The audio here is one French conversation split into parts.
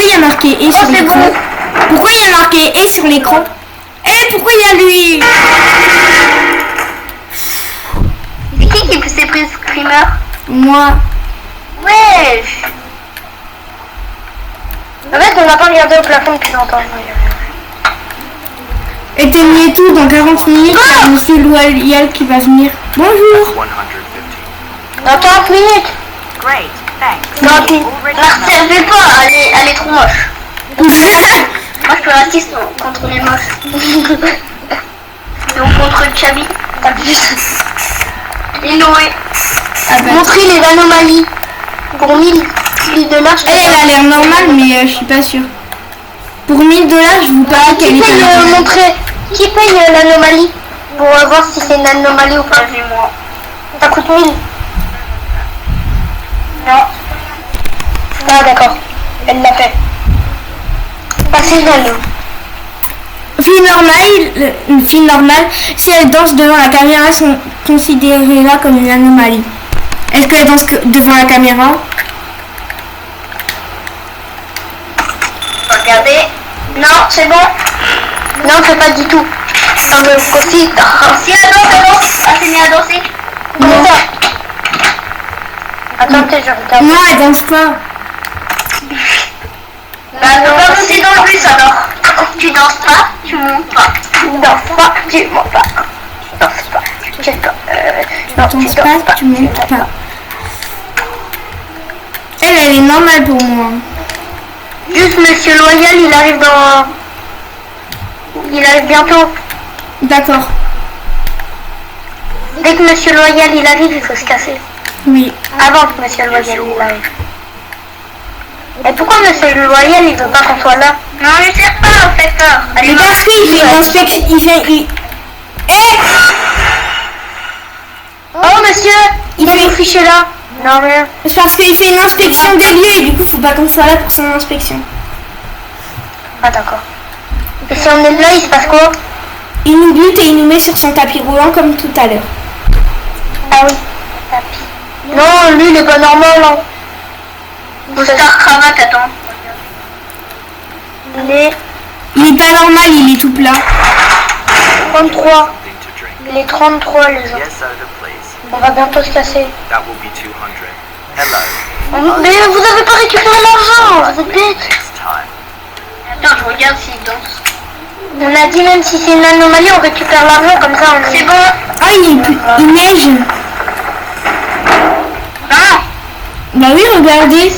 pourquoi il y a marqué et sur l'écran? Bon. Pourquoi il y a marqué et sur l'écran? Et pourquoi il y a lui? C'est qui s'est pris screamer? Moi. Wesh. En fait, on n'a pas regardé au plafond depuis longtemps. Éteignez tout dans 40 minutes, il y a Monsieur Loyal qui va venir. Bonjour. 150. Dans 40 minutes. Great, thanks. 40 minutes. Ne servez pas, elle est trop moche. Moi, je peux rester contre les moches. Donc, contre Chabi, t'as plus. Et Noé. Montrer les anomalies. Pour 1000 $. Elle a l'air normale, mais je suis pas sûre. Pour 1000 $, je vous parie qu'elle est pas montrer. Qui paye l'anomalie pour voir si c'est une anomalie ou pas? Moi. Ça coûte 1000. Non. Ah d'accord. Elle l'a fait. Passez dans l'eau. Une fille normale, si elle danse devant la caméra, sont considérées là comme une anomalie. Est-ce qu'elle danse devant la caméra? Regardez. Non, c'est bon. Non, c'est pas du tout. On veut aussi. Si elle danse, elle danse. Ah, c'est mis à danser. Comment ça? Attendez, je regarde. Non, elle danse pas. Bah, on va monter dans le bus alors. Tu danses pas, tu montes pas. Tu danses pas, tu montes pas. Tu danses pas, tu danses Non, tu danses pas, tu montes pas. Elle est normale pour moi. Juste Monsieur Loyal, il arrive dans... Il arrive bientôt. D'accord. Dès que Monsieur Loyal il arrive, il faut se casser. Oui. Avant que Monsieur Loyal il arrive. Et pourquoi Monsieur Loyal il veut pas qu'on soit là? Non, je sais pas, en fait peur. Mais parce qu'il fait une inspection. Oh Monsieur, il va nous ficher là. Non mais... C'est parce qu'il fait une inspection des lieux et du coup faut pas qu'on soit là pour son inspection. Ah d'accord. Et si on est là, il se passe quoi? Il nous bute et il nous met sur son tapis roulant comme tout à l'heure. Ah oui, tapis. Non, lui il est pas normal hein. Star cravate, attends. Il est Il est pas normal, il est tout plat. 33. Something to drink. Il est 33 les gens. Yes, soda, please. On va bientôt se casser. That will be 200. Hello. Mais vous avez pas récupéré l'argent, vous êtes bête. Next time. Attends, je regarde s'il danse. On a dit même si c'est une anomalie, on récupère l'argent comme ça. C'est bon. Ah, il neige. Ah. Bah oui, regardez.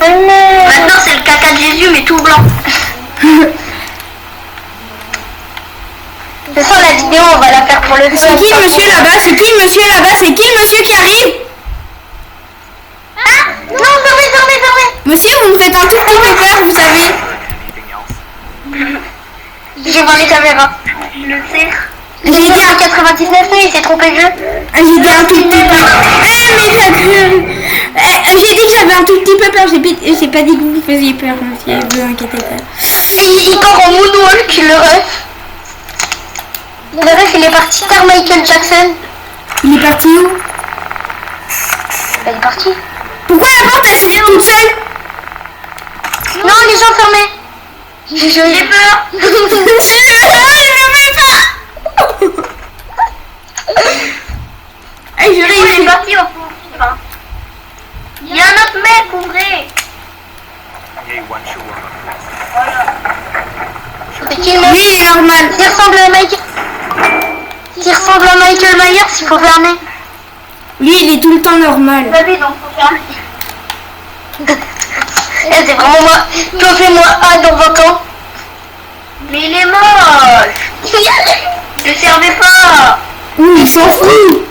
Maintenant c'est le caca de Jésus mais tout blanc. C'est ça la vidéo, on va la faire pour le fun. C'est qui le monsieur là-bas? C'est qui le monsieur là-bas? C'est qui le monsieur qui arrive? Ah non, fermez. Monsieur, vous me faites un tout petit peu peur, vous savez. Anything else? J'ai voir les caméras. Le cerf. J'ai dit à 99, mais il s'est trompé de jeu. J'ai dit un tout petit peu. Mais ça gueule. J'ai dit que j'avais un tout petit peu peur. J'ai pas dit que vous faisiez peur, monsieur. Ne vous inquiétez pas. Il part en moonwalk, le ref. Le ref, il est parti vers Michael Jackson. Il est parti où? Il est parti. Pourquoi la porte elle s'ouvre toute seule? Non, les gens fermés. J'ai peur. Je le fais pas. Je Il est réussis. parti au fond. Il y a un autre mec, ouvrez. Hey, one shawarma, please. C'est qui le Lui mec? il est normal. Qui ressemble à Michael. Qui ressemble à Michael Myers, il faut fermer. Lui il est tout le temps normal. Bah oui, donc faut fermer. Eh, c'est vraiment moi. Toi, fais-moi A dans 20 ans. Mais il est moche. Ne servez pas. Ouh, il s'en fout.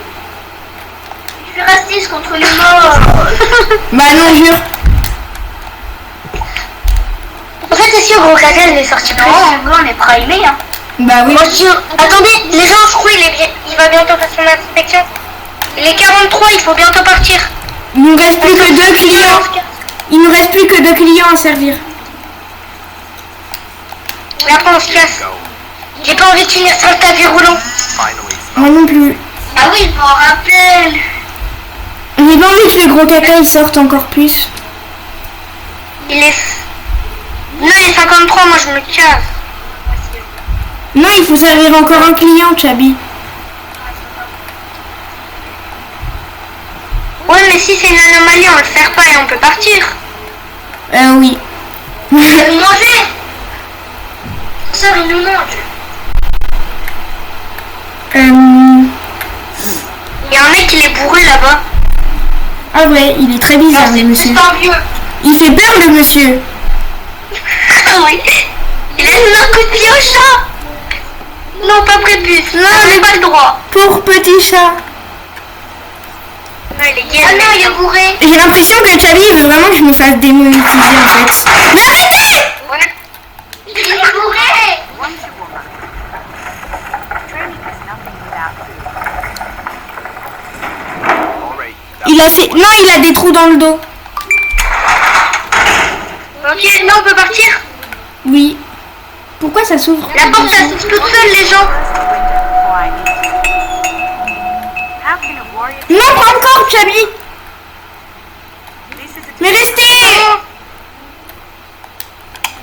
Je suis raciste contre les moches. Bah non, jure. En fait, c'est sûr, gros caca, il est sorti plus. Non, on est primé, hein. Bah oui. Moi, je dis, attendez, les gens, je crois, il va bientôt faire son inspection. Il est 43, il faut bientôt partir. Il nous reste plus que 2 clients. Il nous reste plus que 2 clients à servir. Et après, on se casse. J'ai pas envie de finir sur le tapis roulant. Finally, Moi non plus. Ah oui, je m'en rappelle. J'ai pas envie que le gros caca il sorte encore plus. Il est... Non, il est 53, moi je me casse. Non, il faut servir encore un client, Chabi. Ouais, mais si c'est une anomalie, on le fait pas et on peut partir. Oui. Il nous manger. Sœur, il nous mange. Il y a un mec qui est bourré là-bas. Ah ouais, il est très bizarre, le monsieur. C'est un vieux. Il fait peur, le monsieur. Ah oui. Il a donné un coup de pied au chat. Non, pas prépuce. Non, j'ai pas le droit. Pauvre petit chat. Non, il est gay. Ah non, il est bourré. J'ai l'impression que Chabi veut vraiment que je me fasse démonétiser, en fait. Mais arrêtez! Ouais. Il est bourré. Once a woman. Training is nothing without food. Alright. Il a fait... Non, il a des trous dans le dos. Ok, non, on peut partir. Oui. Pourquoi ça s'ouvre? La porte, elle s'ouvre toute seule, les gens. How can a warrior... Non, pas encore, Chabi. This is a Mais restez!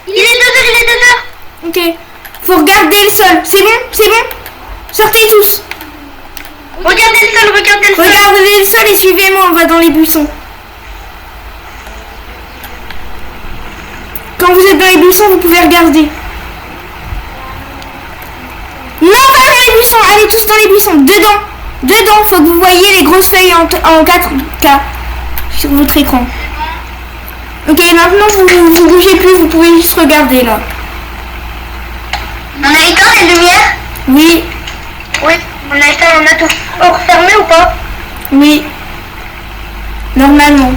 Il est 2h, il est 2h. Ok. Faut regarder le sol. C'est bon? C'est bon? Sortez tous. Regardez le sol, regardez le sol. Regardez le sol et suivez-moi, on va dans les buissons. Quand vous êtes dans les buissons, vous pouvez regarder. Non, pas dans les buissons. Allez tous dans les buissons. Dedans. Dedans, faut que vous voyez les grosses feuilles en 4K sur votre écran. Ok, maintenant vous bougez plus, vous pouvez juste regarder là. On a éteint les lumières? Oui, Oui, on a éteint, on a tout. Oh, refermé ou pas? oui. Normalement.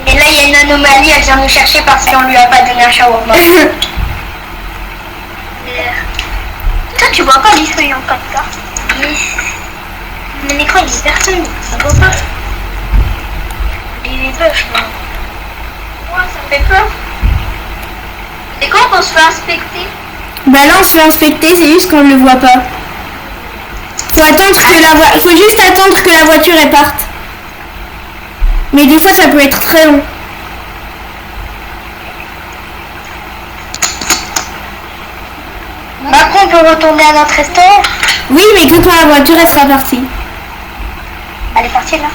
Et là, il y a une anomalie, elle vient nous chercher parce qu'on lui a pas donné un shawarma. Toi, tu vois pas les feuilles en 4K? Mon écran, il dit personne, ça vaut pas. Il est poche, moi. Ouais, ça fait peur. Et quand on se fait inspecter? Bah là on se fait inspecter, c'est juste qu'on ne le voit pas. Faut juste attendre que la voiture elle parte. Mais des fois ça peut être très long. Après, on peut retourner à notre restaurant. Oui, mais que quand la voiture elle sera partie. Elle est partie là.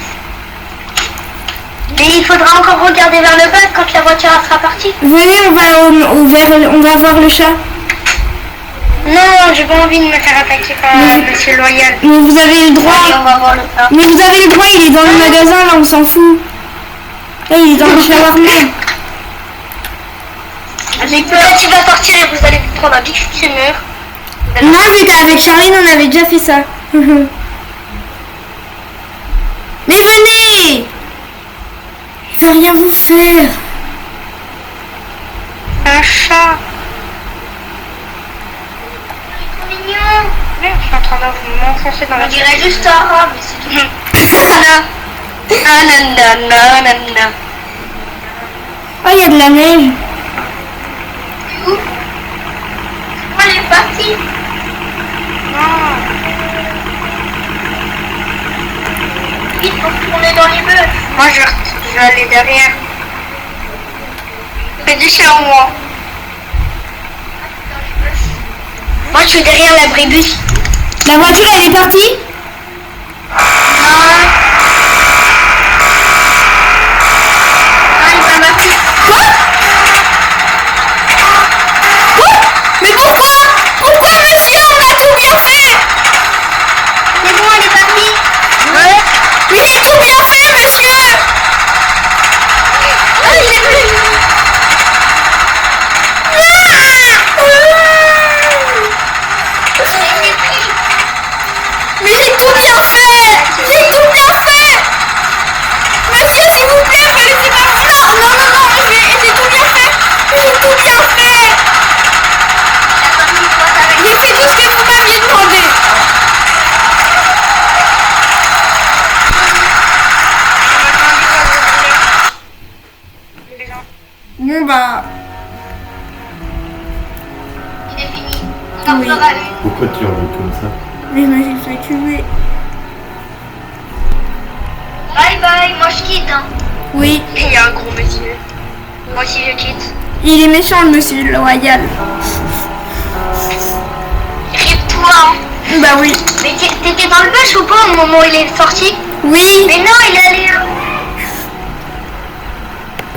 Mais il faudra encore regarder vers le bas quand la voiture sera partie. Venez, on va voir le chat. Non, j'ai pas envie de me faire attaquer par Monsieur Loyal. Mais vous avez le droit. Allez, on va voir le chat. Mais vous avez le droit, il est dans le magasin là, on s'en fout. Là, il est dans le shawarma. Peut-être il va sortir et vous allez vous prendre un big mur. Non, c'était avec Charline, on avait déjà fait ça. Mais venez! Je vais rien vous faire. Un chat. C'est trop mignon. Merde, je suis en train de m'enfoncer dans la... On dirait juste arabe, mais c'est tout. Nanana. Oh, il y a de la neige. C'est où? Elle est partie. Non. Vite, faut retourner dans les bœufs. Moi, je vais aller derrière. Fais du chat en moi. Moi, je suis derrière l'abribus. La voiture, elle est partie? Ça m'a fait. Quoi? Quoi? Mais pourquoi? Pourquoi, monsieur? On a tout bien fait! C'est bon, elle est partie. Ouais. Mais j'ai tout bien fait, monsieur! Oh, il est venu. Mais j'ai tout bien fait! J'ai tout bien fait! Monsieur, s'il vous plaît, me laissez partir! Non, non, non, j'ai tout bien fait! J'ai tout bien fait! J'ai fait tout ce que vous m'aviez demandé! Bon bah... Il est fini. On en Oui. fera une. Pourquoi tu hurles comme ça? Mais moi j'ai fait tuer. Bye bye, moi je quitte. Hein. Oui. Il y a un gros monsieur. Moi aussi je quitte. Il est méchant le monsieur le royal. Rip-toi. Hein. Bah oui. Mais t'étais dans le bus ou pas au moment où il est sorti? Oui. Mais non, il est allé